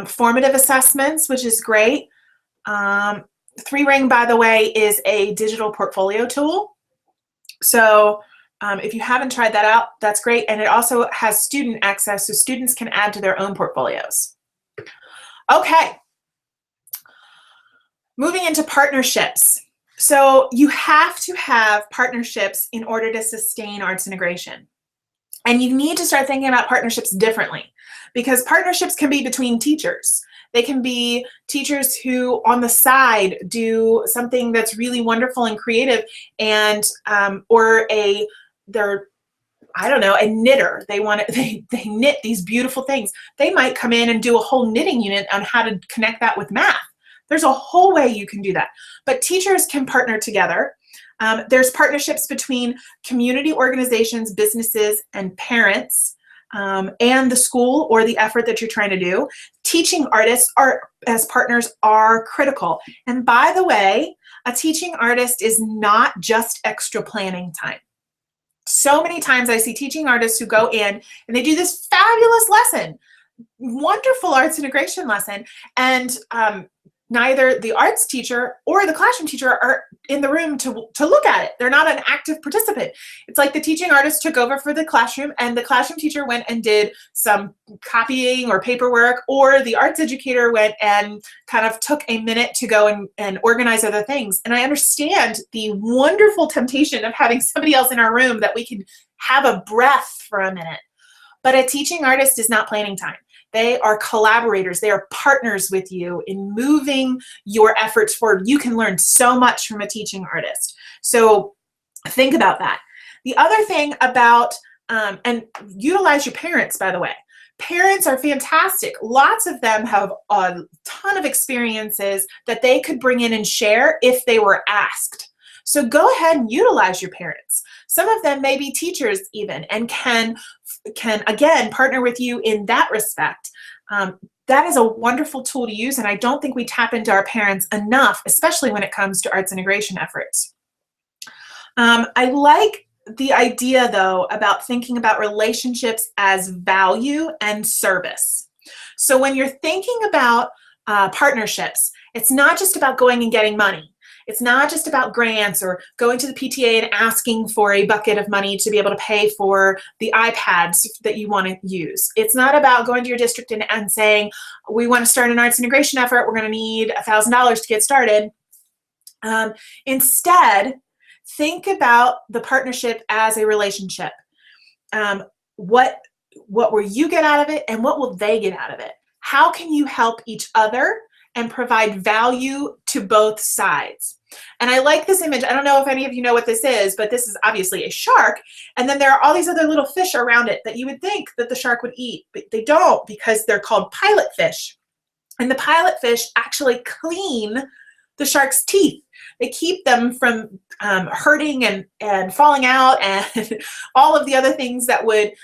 formative assessments, which is great. 3-ring, by the way, is a digital portfolio tool. So if you haven't tried that out, that's great. And it also has student access, so students can add to their own portfolios. Okay. Moving into partnerships. So you have to have partnerships in order to sustain arts integration. And you need to start thinking about partnerships differently, because partnerships can be between teachers. They can be teachers who on the side do something that's really wonderful and creative, and or they're, I don't know, a knitter. They knit these beautiful things. They might come in and do a whole knitting unit on how to connect that with math. There's a whole way you can do that. But teachers can partner together. There's partnerships between community organizations, businesses, and parents, and the school or the effort that you're trying to do. Teaching artists as partners are critical. And by the way, a teaching artist is not just extra planning time. So many times I see teaching artists who go in and they do this fabulous lesson, wonderful arts integration lesson, and neither the arts teacher or the classroom teacher are in the room to look at it. They're not an active participant. It's like the teaching artist took over for the classroom and the classroom teacher went and did some copying or paperwork, or the arts educator went and kind of took a minute to go and organize other things. And I understand the wonderful temptation of having somebody else in our room that we can have a breath for a minute. But a teaching artist is not planning time. They are collaborators. They are partners with you in moving your efforts forward. You can learn so much from a teaching artist. So think about that. The other thing about, and utilize your parents, by the way. Parents are fantastic. Lots of them have a ton of experiences that they could bring in and share if they were asked. So go ahead and utilize your parents. Some of them may be teachers even, and can again partner with you in that respect. That is a wonderful tool to use, and I don't think we tap into our parents enough, especially when it comes to arts integration efforts. I like the idea, though, about thinking about relationships as value and service. So when you're thinking about partnerships, it's not just about going and getting money. It's not just about grants or going to the PTA and asking for a bucket of money to be able to pay for the iPads that you want to use. It's not about going to your district and saying, we want to start an arts integration effort, we're going to need $1,000 to get started. Instead, think about the partnership as a relationship. What will you get out of it, and what will they get out of it? How can you help each other and provide value to both sides? And I like this image. I don't know if any of you know what this is, but this is obviously a shark. And then there are all these other little fish around it that you would think that the shark would eat, but they don't, because they're called pilot fish. And the pilot fish actually clean the shark's teeth. They keep them from hurting and falling out and all of the other things that would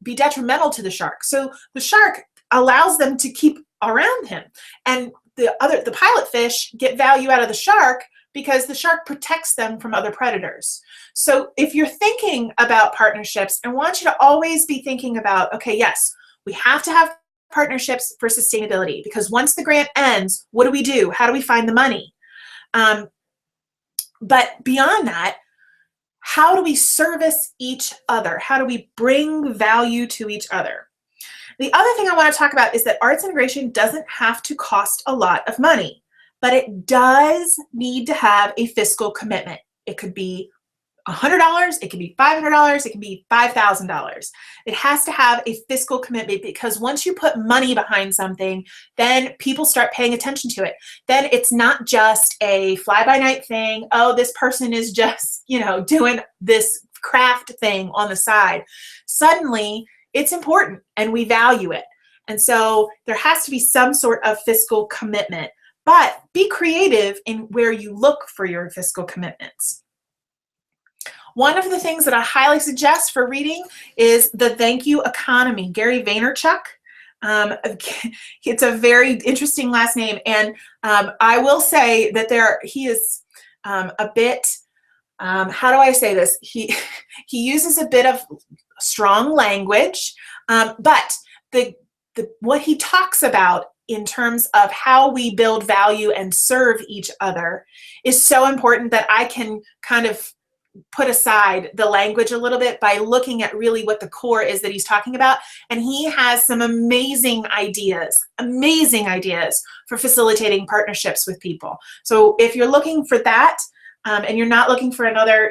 be detrimental to the shark. So the shark allows them to keep around him. And the pilot fish get value out of the shark because the shark protects them from other predators. So if you're thinking about partnerships, I want you to always be thinking about, okay, yes, we have to have partnerships for sustainability, because once the grant ends, what do? How do we find the money? But beyond that, how do we service each other? How do we bring value to each other? The other thing I want to talk about is that arts integration doesn't have to cost a lot of money, but it does need to have a fiscal commitment. It could be $100, it could be $500, it can be $5,000. It has to have a fiscal commitment, because once you put money behind something, then people start paying attention to it. Then it's not just a fly-by-night thing. Oh, this person is just, doing this craft thing on the side. Suddenly, it's important and we value it. And so there has to be some sort of fiscal commitment, but be creative in where you look for your fiscal commitments. One of the things that I highly suggest for reading is The Thank You Economy, Gary Vaynerchuk. It's a very interesting last name, and I will say that he is a bit how do I say this? He uses a bit of strong language, but what he talks about in terms of how we build value and serve each other is so important that I can kind of put aside the language a little bit by looking at really what the core is that he's talking about. And he has some amazing ideas for facilitating partnerships with people. So if you're looking for that, and you're not looking for another,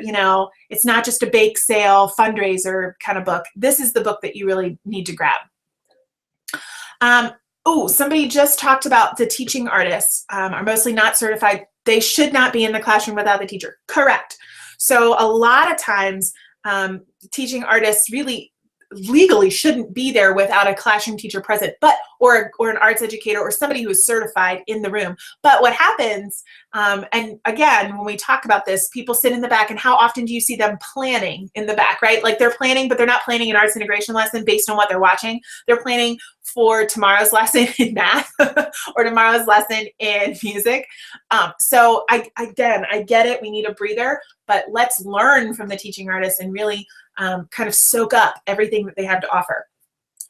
it's not just a bake sale fundraiser kind of book, this is the book that you really need to grab. Somebody just talked about the teaching artists are mostly not certified. They should not be in the classroom without the teacher. Correct. So a lot of times, teaching artists really legally shouldn't be there without a classroom teacher present, or an arts educator or somebody who is certified in the room. But what happens, and again, when we talk about this, people sit in the back, and how often do you see them planning in the back, right? Like they're planning, but they're not planning an arts integration lesson based on what they're watching. They're planning for tomorrow's lesson in math or tomorrow's lesson in music. So I get it, we need a breather, but let's learn from the teaching artists and really kind of soak up everything that they have to offer.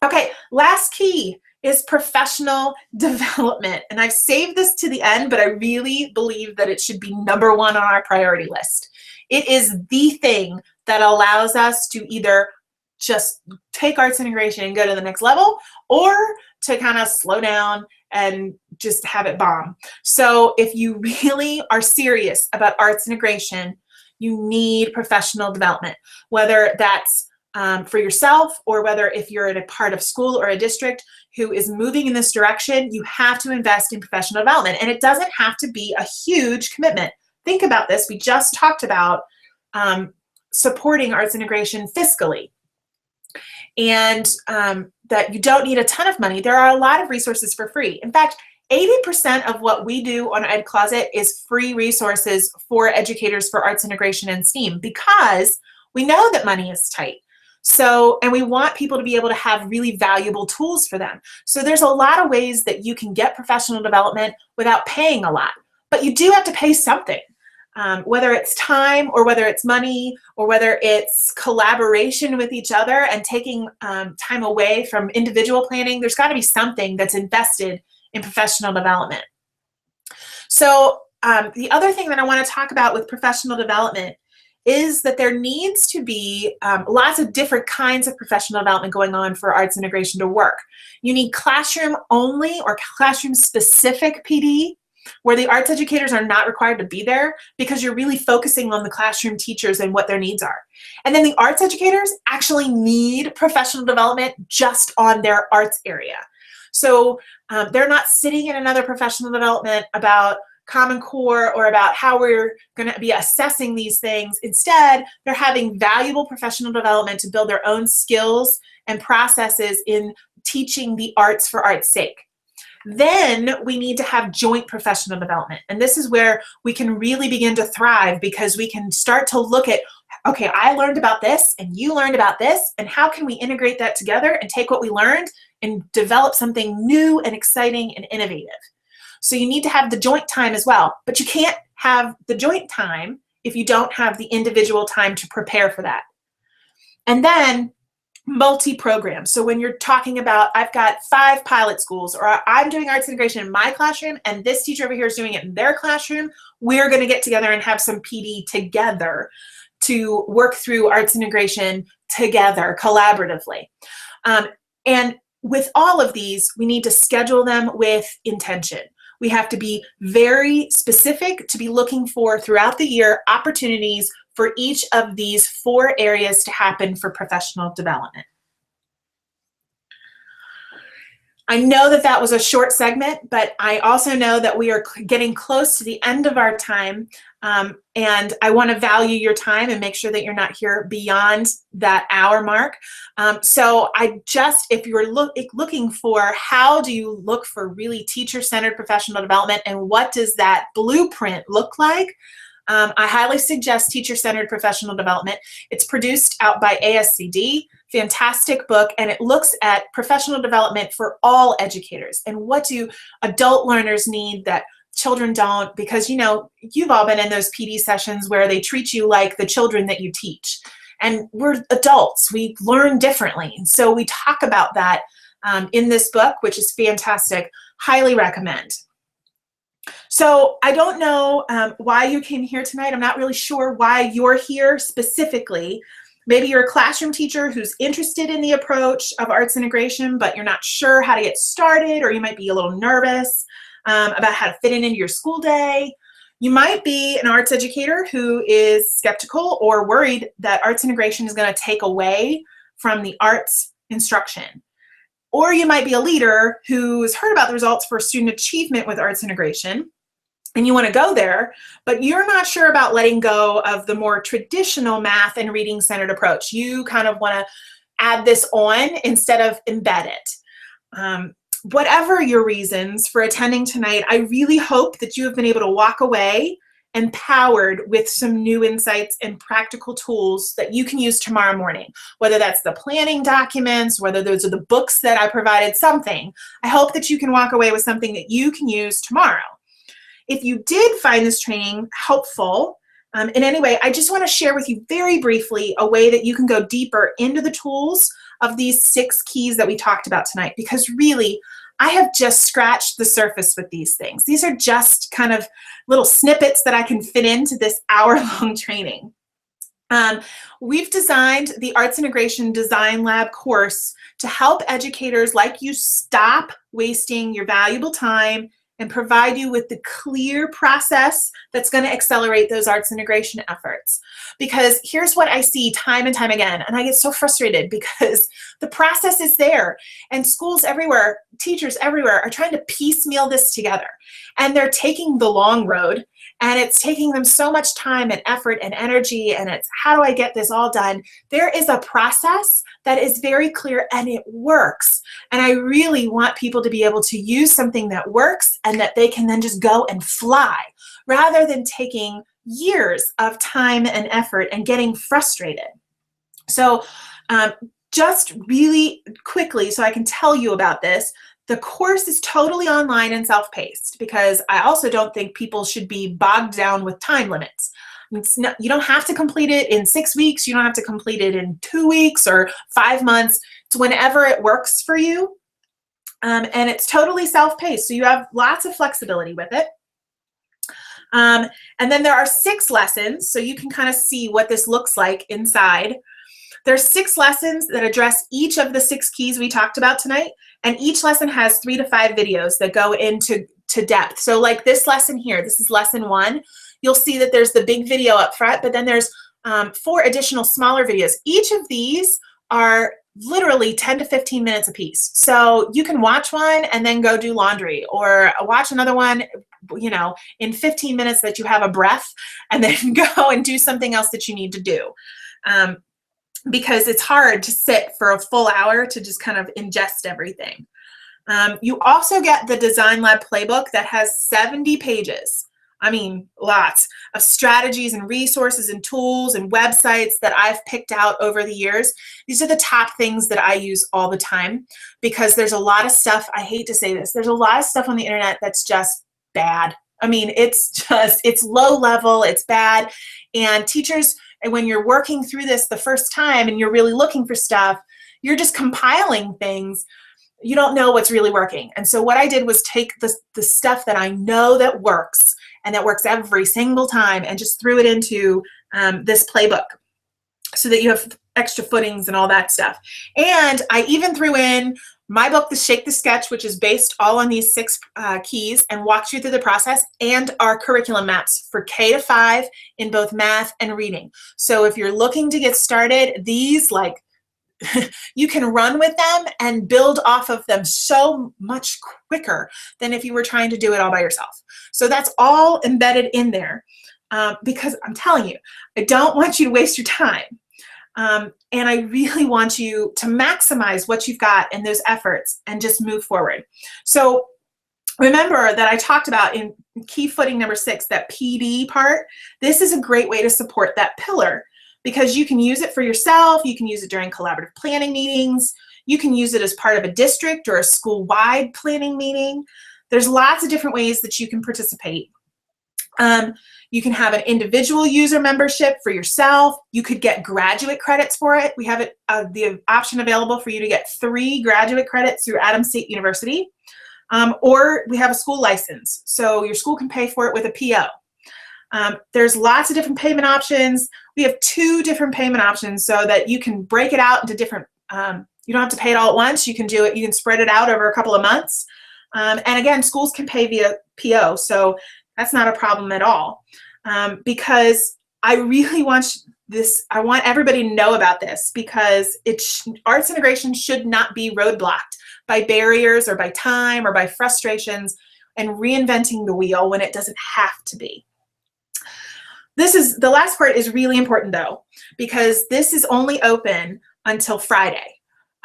Okay, last key is professional development. And I've saved this to the end, but I really believe that it should be number one on our priority list. It is the thing that allows us to either just take arts integration and go to the next level, or to kind of slow down and just have it bomb. So if you really are serious about arts integration, you need professional development, whether that's for yourself, or whether if you're in a part of school or a district who is moving in this direction, you have to invest in professional development. And it doesn't have to be a huge commitment. Think about this. We just talked about supporting arts integration fiscally, and that you don't need a ton of money. There are a lot of resources for free. In fact, 80% of what we do on Ed Closet is free resources for educators for arts integration and STEAM, because we know that money is tight. So, and we want people to be able to have really valuable tools for them. So there's a lot of ways that you can get professional development without paying a lot, but you do have to pay something. Whether it's time, or whether it's money, or whether it's collaboration with each other and taking time away from individual planning, there's got to be something that's invested in professional development. So the other thing that I want to talk about with professional development is that there needs to be lots of different kinds of professional development going on for arts integration to work. You need classroom only or classroom specific PD, where the arts educators are not required to be there, because you're really focusing on the classroom teachers and what their needs are. And then the arts educators actually need professional development just on their arts area. So they're not sitting in another professional development about Common Core or about how we're going to be assessing these things. Instead, they're having valuable professional development to build their own skills and processes in teaching the arts for art's sake. Then we need to have joint professional development. And this is where we can really begin to thrive, because we can start to look at, okay, I learned about this and you learned about this, and how can we integrate that together and take what we learned and develop something new and exciting and innovative. So you need to have the joint time as well, but you can't have the joint time if you don't have the individual time to prepare for that. And then multi-program. So when you're talking about, I've got 5 pilot schools, or I'm doing arts integration in my classroom and this teacher over here is doing it in their classroom, we're going to get together and have some PD together to work through arts integration together collaboratively. And with all of these, we need to schedule them with intention. We have to be very specific to be looking for throughout the year opportunities for each of these 4 areas to happen for professional development. I know that that was a short segment, but I also know that we are getting close to the end of our time, and I want to value your time and make sure that you're not here beyond that hour mark. So if you're looking for how do you look for really teacher-centered professional development and what does that blueprint look like, I highly suggest Teacher-Centered Professional Development. It's produced out by ASCD, fantastic book, and it looks at professional development for all educators and what do adult learners need that children don't, because, you know, you've all been in those PD sessions where they treat you like the children that you teach. And we're adults, we learn differently. And so we talk about that in this book, which is fantastic. Highly recommend. So I don't know why you came here tonight. I'm not really sure why you're here specifically. Maybe you're a classroom teacher who's interested in the approach of arts integration, but you're not sure how to get started, or you might be a little nervous about how to fit it into your school day. You might be an arts educator who is skeptical or worried that arts integration is going to take away from the arts instruction. Or you might be a leader who's heard about the results for student achievement with arts integration, and you want to go there, but you're not sure about letting go of the more traditional math and reading centered approach. You kind of want to add this on instead of embed it. Whatever your reasons for attending tonight, I really hope that you have been able to walk away empowered with some new insights and practical tools that you can use tomorrow morning, whether that's the planning documents, whether those are the books that I provided, something. I hope that you can walk away with something that you can use tomorrow. If you did find this training helpful in any way, I just want to share with you very briefly a way that you can go deeper into the tools of these 6 keys that we talked about tonight, because really, I have just scratched the surface with these things. These are just kind of little snippets that I can fit into this hour-long training. We've designed the Arts Integration Design Lab course to help educators like you stop wasting your valuable time and provide you with the clear process that's going to accelerate those arts integration efforts. Because here's what I see time and time again, and I get so frustrated because the process is there, and schools everywhere, teachers everywhere are trying to piecemeal this together, and they're taking the long road, and it's taking them so much time and effort and energy, and it's, how do I get this all done? There is a process that is very clear, and it works. And I really want people to be able to use something that works and that they can then just go and fly, rather than taking years of time and effort and getting frustrated. So just really quickly, so I can tell you about this, the course is totally online and self-paced, because I also don't think people should be bogged down with time limits. You don't have to complete it in 6 weeks. You don't have to complete it in 2 weeks or 5 months. It's whenever it works for you. And it's totally self-paced, so you have lots of flexibility with it. And then there are 6 lessons, so you can kind of see what this looks like inside. There's 6 lessons that address each of the 6 keys we talked about tonight, and each lesson has 3 to 5 videos that go into depth. So like this lesson here, this is lesson 1. You'll see that there's the big video up front, but then there's 4 additional smaller videos. Each of these are literally 10 to 15 minutes a piece. So you can watch one and then go do laundry, or watch another one, you know, in 15 minutes that you have a breath, and then go and do something else that you need to do. Because it's hard to sit for a full hour to just kind of ingest everything. You also get the Design Lab playbook that has 70 pages. I mean, lots of strategies and resources and tools and websites that I've picked out over the years. These are the top things that I use all the time, because there's a lot of stuff, I hate to say this, there's a lot of stuff on the internet that's just bad. I mean, it's low level, it's bad. And teachers, when you're working through this the first time and you're really looking for stuff, you're just compiling things. You don't know what's really working. And so what I did was take the stuff that I know that works, and that works every single time, and just threw it into this playbook so that you have extra footings and all that stuff. And I even threw in my book, The Shake the Sketch, which is based all on these 6 keys, and walks you through the process, and our curriculum maps for K to 5 in both math and reading. So if you're looking to get started, these, like, you can run with them and build off of them so much quicker than if you were trying to do it all by yourself. So that's all embedded in there, because I'm telling you, I don't want you to waste your time. And I really want you to maximize what you've got in those efforts and just move forward. So remember that I talked about in key footing number 6, that PD part. This is a great way to support that pillar, because you can use it for yourself. You can use it during collaborative planning meetings. You can use it as part of a district or a school-wide planning meeting. There's lots of different ways that you can participate. You can have an individual user membership for yourself. You could get graduate credits for it. We have the option available for you to get 3 graduate credits through Adams State University. Or we have a school license, so your school can pay for it with a PO. There's lots of different payment options. We have 2 different payment options so that you can break it out into different, you don't have to pay it all at once. You can do it, you can spread it out over a couple of months. And again, schools can pay via PO, so that's not a problem at all. Because I really want this, I want everybody to know about this, because arts integration should not be roadblocked by barriers or by time or by frustrations and reinventing the wheel when it doesn't have to be. The last part is really important though, because this is only open until Friday.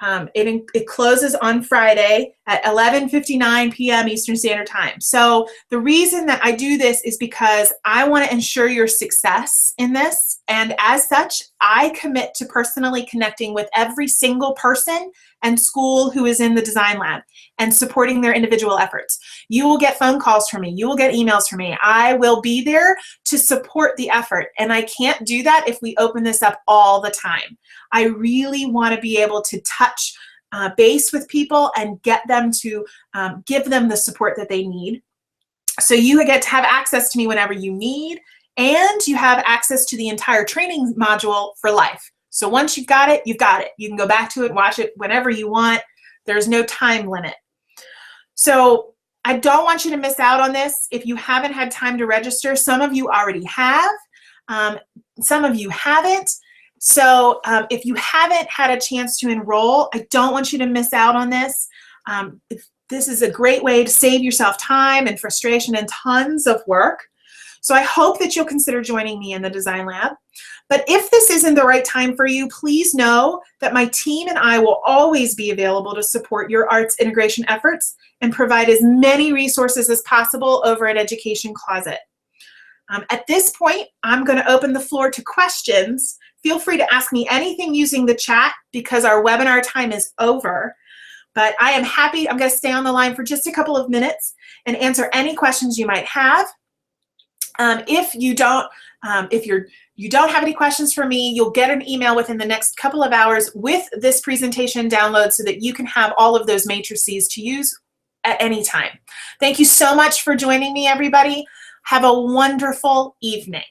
It closes on Friday at 11:59 p.m. Eastern Standard Time. So the reason that I do this is because I want to ensure your success in this, and as such, I commit to personally connecting with every single person and school who is in the design lab and supporting their individual efforts. You will get phone calls from me. You will get emails from me. I will be there to support the effort, and I can't do that if we open this up all the time. I really want to be able to touch base with people and get them to give them the support that they need. So you get to have access to me whenever you need, and you have access to the entire training module for life. So once you've got it, you've got it. You can go back to it, watch it whenever you want. There's no time limit. So I don't want you to miss out on this. If you haven't had time to register, some of you already have, some of you haven't. So if you haven't had a chance to enroll, I don't want you to miss out on this. This is a great way to save yourself time and frustration and tons of work. So I hope that you'll consider joining me in the Design Lab. But if this isn't the right time for you, please know that my team and I will always be available to support your arts integration efforts and provide as many resources as possible over at Education Closet. At this point, I'm going to open the floor to questions. Feel free to ask me anything using the chat because our webinar time is over. But I am happy, I'm going to stay on the line for just a couple of minutes and answer any questions you might have. If you don't have any questions for me, you'll get an email within the next couple of hours with this presentation download so that you can have all of those matrices to use at any time. Thank you so much for joining me, everybody. Have a wonderful evening.